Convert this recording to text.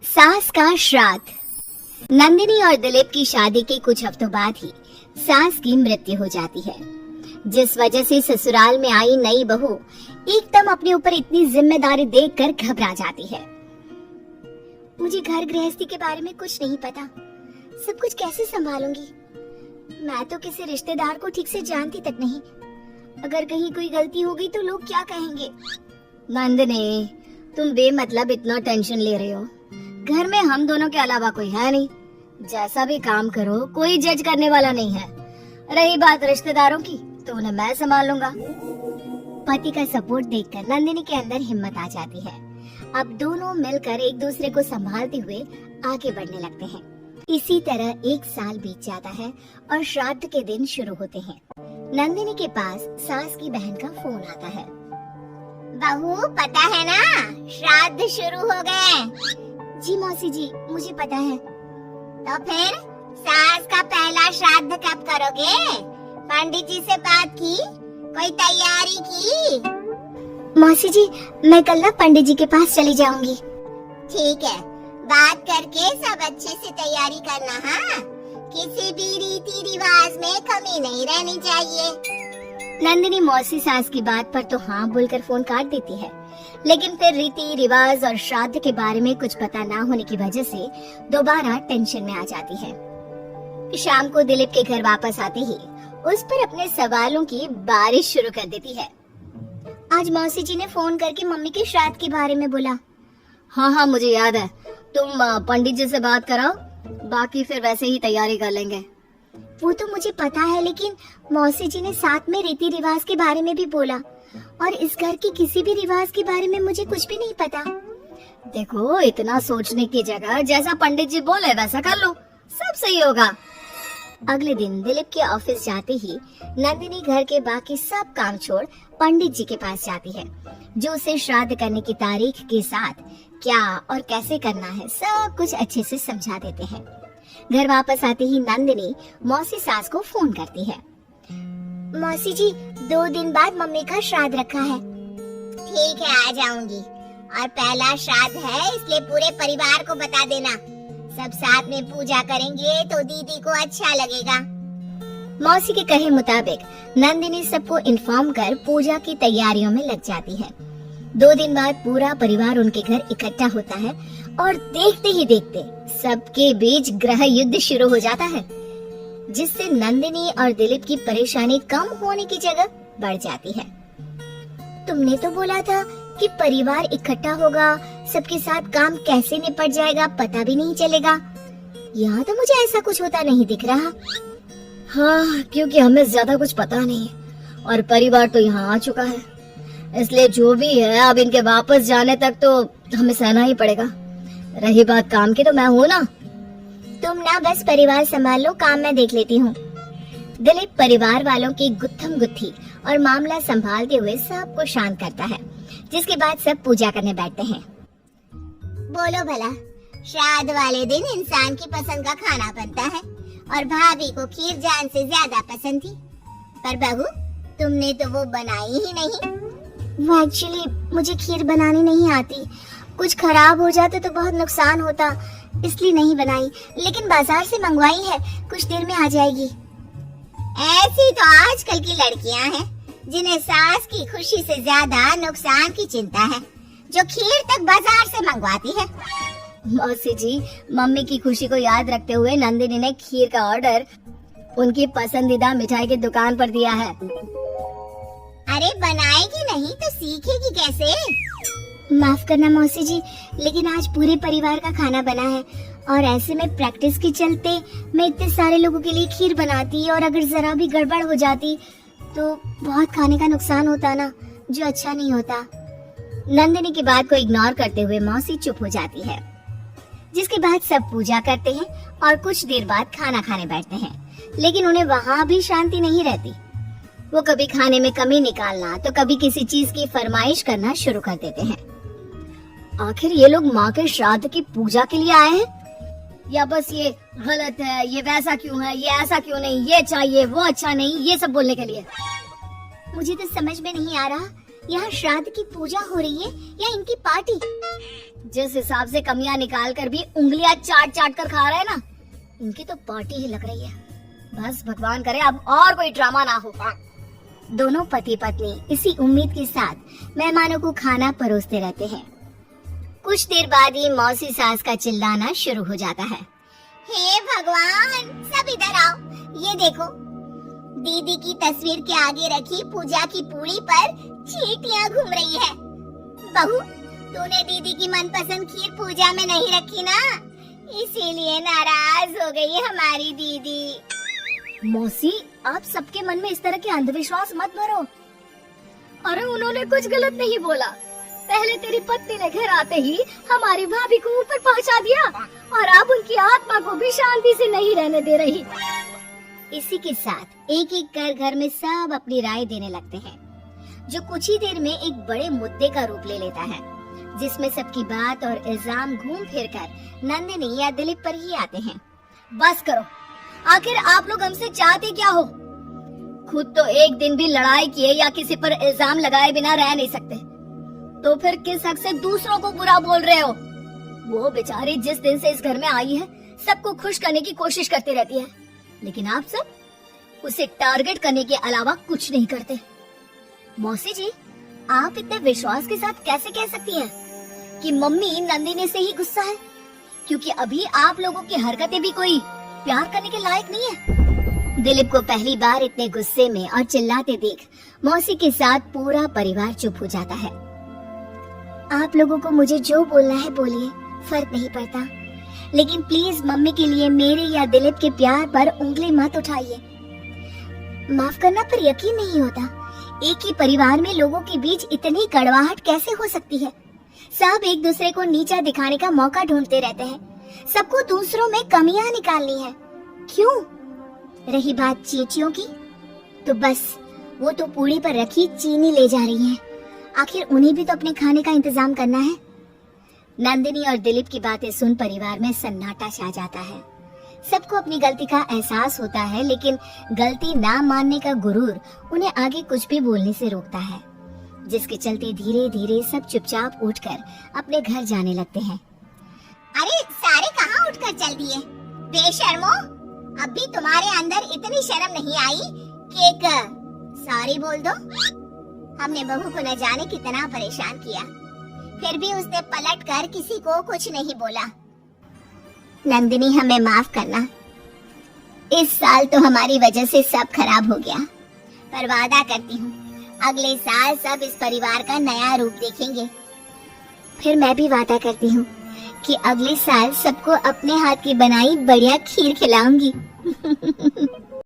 सास का श्राद्ध। नंदिनी और दिलीप की शादी के कुछ हफ्तों बाद ही सास की मृत्यु हो जाती है, जिस वजह से ससुराल में आई नई बहू एकदम अपने ऊपर इतनी जिम्मेदारी देखकर घबरा जाती है। मुझे घर गृहस्थी के बारे में कुछ नहीं पता, सब कुछ कैसे संभालूंगी? मैं तो किसी रिश्तेदार को ठीक से जानती तक नहीं। अगर कहीं कोई गलती हो गई तो लोग क्या कहेंगे? नंदिनी, तुम बेमतलब इतना टेंशन ले रहे हो। घर में हम दोनों के अलावा कोई है नहीं। जैसा भी काम करो कोई जज करने वाला नहीं है। रही बात रिश्तेदारों की तो उन्हें मैं संभाल लूंगा। पति का सपोर्ट देखकर नंदिनी के अंदर हिम्मत आ जाती है। अब दोनों मिलकर एक दूसरे को संभालते हुए आगे बढ़ने लगते हैं। इसी तरह 1 साल बीत जाता है और श्राद्ध के दिन शुरू होते हैं। नंदिनी के पास सास की बहन का फोन आता है। बहू, पता है ना, श्राद्ध शुरू हो गए। जी मौसी जी, मुझे पता है। तो फिर सास का पहला श्राद्ध कब करोगे? पंडित जी से बात की? कोई तैयारी की? मौसी जी, मैं कल ना पंडित जी के पास चली जाऊंगी। ठीक है, बात करके सब अच्छे से तैयारी करना। हाँ, किसी भी रीति रिवाज में कमी नहीं रहनी चाहिए। नंदिनी मौसी सास की बात पर तो हाँ बोलकर फोन काट देती है, लेकिन फिर रीति रिवाज और श्राद्ध के बारे में कुछ पता ना होने की वजह से दोबारा टेंशन में आ जाती है। शाम को दिलीप के घर वापस आते ही उस पर अपने सवालों की बारिश शुरू कर देती है। आज मौसी जी ने फोन करके मम्मी के श्राद्ध के बारे में बोला। हाँ, मुझे याद है। तुम पंडित जी से बात कराओ, बाकी फिर वैसे ही तैयारी कर लेंगे। वो तो मुझे पता है, लेकिन मौसी जी ने साथ में रीति रिवाज के बारे में भी बोला, और इस घर के किसी भी रिवाज के बारे में मुझे कुछ भी नहीं पता। देखो, इतना सोचने की जगह जैसा पंडित जी बोले वैसा कर लो, सब सही होगा। अगले दिन दिलीप के ऑफिस जाते ही नंदिनी घर के बाकी सब काम छोड़ पंडित जी के पास जाती है, जो उसे श्राद्ध करने की तारीख के साथ क्या और कैसे करना है सब कुछ अच्छे से समझा देते हैं। घर वापस आते ही नंदिनी मौसी सास को फोन करती है। मौसी जी, 2 दिन बाद मम्मी का श्राद्ध रखा है। ठीक है, आ जाऊंगी। और पहला श्राद्ध है, इसलिए पूरे परिवार को बता देना। सब साथ में पूजा करेंगे तो दीदी को अच्छा लगेगा। मौसी के कहे मुताबिक नंदिनी सबको इन्फॉर्म कर पूजा की तैयारियों में लग जाती है। 2 दिन बाद पूरा परिवार उनके घर इकट्ठा होता है और देखते ही देखते सबके बीच ग्रह युद्ध शुरू हो जाता है, जिससे नंदिनी और दिलीप की परेशानी कम होने की जगह बढ़ जाती है। तुमने तो बोला था कि परिवार इकट्ठा होगा, सबके साथ काम कैसे निपट जाएगा पता भी नहीं चलेगा। यहाँ तो मुझे ऐसा कुछ होता नहीं दिख रहा। हाँ, क्योंकि हमें ज्यादा कुछ पता नहीं और परिवार तो यहाँ आ चुका है, इसलिए जो भी है अब इनके वापस जाने तक तो हमें सहना ही पड़ेगा। रही बात काम की, तो मैं हूँ ना। तुम ना बस परिवार संभाल लो, काम मैं देख लेती हूँ। दिलीप परिवार वालों की गुत्थम गुत्थी और मामला संभालते हुए सबको शांत करता है, जिसके बाद सब पूजा करने बैठते हैं। बोलो भला, श्राद्ध वाले दिन इंसान की पसंद का खाना बनता है और भाभी को खीर जान से ज्यादा पसंद थी, पर बहू तुमने तो वो बनाई ही नहीं। वो एक्चुअली मुझे खीर बनानी नहीं आती, कुछ खराब हो जाता तो बहुत नुकसान होता, इसलिए नहीं बनाई, लेकिन बाजार से मंगवाई है, कुछ देर में आ जाएगी। ऐसी तो आजकल की लड़कियां हैं जिन्हें सास की खुशी से ज्यादा नुकसान की चिंता है, जो खीर तक बाजार से मंगवाती है। मौसी जी, मम्मी की खुशी को याद रखते हुए नंदिनी ने खीर का ऑर्डर उनकी पसंदीदा मिठाई की दुकान पर दिया है। अरे बनाएगी नहीं तो सीखेगी कैसे? माफ करना मौसी जी, लेकिन आज पूरे परिवार का खाना बना है और ऐसे में प्रैक्टिस के चलते मैं इतने सारे लोगों के लिए खीर बनाती और अगर जरा भी गड़बड़ हो जाती तो बहुत खाने का नुकसान होता ना, जो अच्छा नहीं होता। नंदिनी की बात को इग्नोर करते हुए मौसी चुप हो जाती है, जिसके बाद सब पूजा करते हैं और कुछ देर बाद खाना खाने बैठते हैं, लेकिन उन्हें वहाँ भी शांति नहीं रहती। वो कभी खाने में कमी निकालना तो कभी किसी चीज की फरमाइश करना शुरू कर देते हैं। आखिर ये लोग माँ के श्राद्ध की पूजा के लिए आए हैं या बस ये गलत है, ये वैसा क्यों है, ये ऐसा क्यों नहीं, ये चाहिए वो अच्छा नहीं, ये सब बोलने के लिए? मुझे तो समझ में नहीं आ रहा यहाँ श्राद्ध की पूजा हो रही है या इनकी पार्टी? जिस हिसाब से कमियां निकाल कर भी उंगलियां चाट चाट कर खा रहे हैं ना, इनकी तो पार्टी ही लग रही है। बस भगवान करे अब और कोई ड्रामा ना हो। दोनों पति पत्नी इसी उम्मीद के साथ मेहमानों को खाना परोसते रहते हैं। कुछ देर बाद ही मौसी सास का चिल्लाना शुरू हो जाता है। हे भगवान, सब इधर आओ, ये देखो, दीदी की तस्वीर के आगे रखी पूजा की पूरी पर चींटियां घूम रही है। बहू, तूने दीदी की मनपसंद खीर पूजा में नहीं रखी ना, इसीलिए नाराज हो गई हमारी दीदी। मौसी, आप सबके मन में इस तरह के अंधविश्वास मत भरो। अरे उन्होंने कुछ गलत नहीं बोला। पहले तेरी पत्नी ने घर आते ही हमारी भाभी को ऊपर पहुंचा दिया और अब उनकी आत्मा को भी शांति से नहीं रहने दे रही। इसी के साथ एक एक कर घर में सब अपनी राय देने लगते हैं, जो कुछ ही देर में एक बड़े मुद्दे का रूप ले लेता है, जिसमें सबकी बात और इल्जाम घूम फिर कर नंदिनी या दिलीप पर ही आते हैं। बस करो, आखिर आप लोग हमसे चाहते क्या हो? खुद तो एक दिन भी लड़ाई किए या किसी पर इल्जाम लगाए बिना रह नहीं सकते, तो फिर किस हक से दूसरों को बुरा बोल रहे हो? वो बेचारी जिस दिन से इस घर में आई है सबको खुश करने की कोशिश करती रहती है, लेकिन आप सब उसे टारगेट करने के अलावा कुछ नहीं करते। मौसी जी, आप इतने विश्वास के साथ कैसे कह सकती हैं कि मम्मी नंदिनी से ही गुस्सा है? क्योंकि अभी आप लोगों की हरकतें भी कोई प्यार करने के लायक नहीं है। दिलीप को पहली बार इतने गुस्से में और चिल्लाते देख मौसी के साथ पूरा परिवार चुप हो जाता है। आप लोगों को मुझे जो बोलना है बोलिए, फर्क नहीं पड़ता, लेकिन प्लीज मम्मी के लिए मेरे या दिलीप के प्यार पर उंगली मत उठाइए। माफ करना पर यकीन नहीं होता, एक ही परिवार में लोगों के बीच इतनी कड़वाहट कैसे हो सकती है? सब एक दूसरे को नीचा दिखाने का मौका ढूंढते रहते हैं, सबको दूसरों में कमियां निकालनी है। क्यों? रही बात चींटियों की, तो बस वो तो पूड़ी पर रखी चीनी ले जा रही हैं। आखिर उन्हें भी तो अपने खाने का इंतजाम करना है। नंदिनी और दिलीप की बातें सुन परिवार में सन्नाटा छा जाता है। सबको अपनी गलती का एहसास होता है, लेकिन गलती ना मानने का गुरूर उन्हें आगे कुछ भी बोलने से रोकता है, जिसके चलते धीरे धीरे सब चुपचाप उठकर अपने घर जाने लगते हैं। अरे सारे कहाँ उठकर चल दिए? बेशर्मो, अब भी तुम्हारे अंदर इतनी शर्म नहीं आई कि एक सॉरी बोल दो? हमने बहू को न जाने कितना परेशान किया, फिर भी उसने पलट कर किसी को कुछ नहीं बोला। नंदिनी, हमें माफ करना, इस साल तो हमारी वजह से सब खराब हो गया, पर वादा करती हूँ अगले साल सब इस परिवार का नया रूप देखेंगे। फिर मैं भी वादा करती हूँ कि अगले साल सबको अपने हाथ की बनाई बढ़िया खीर खिलाऊंगी।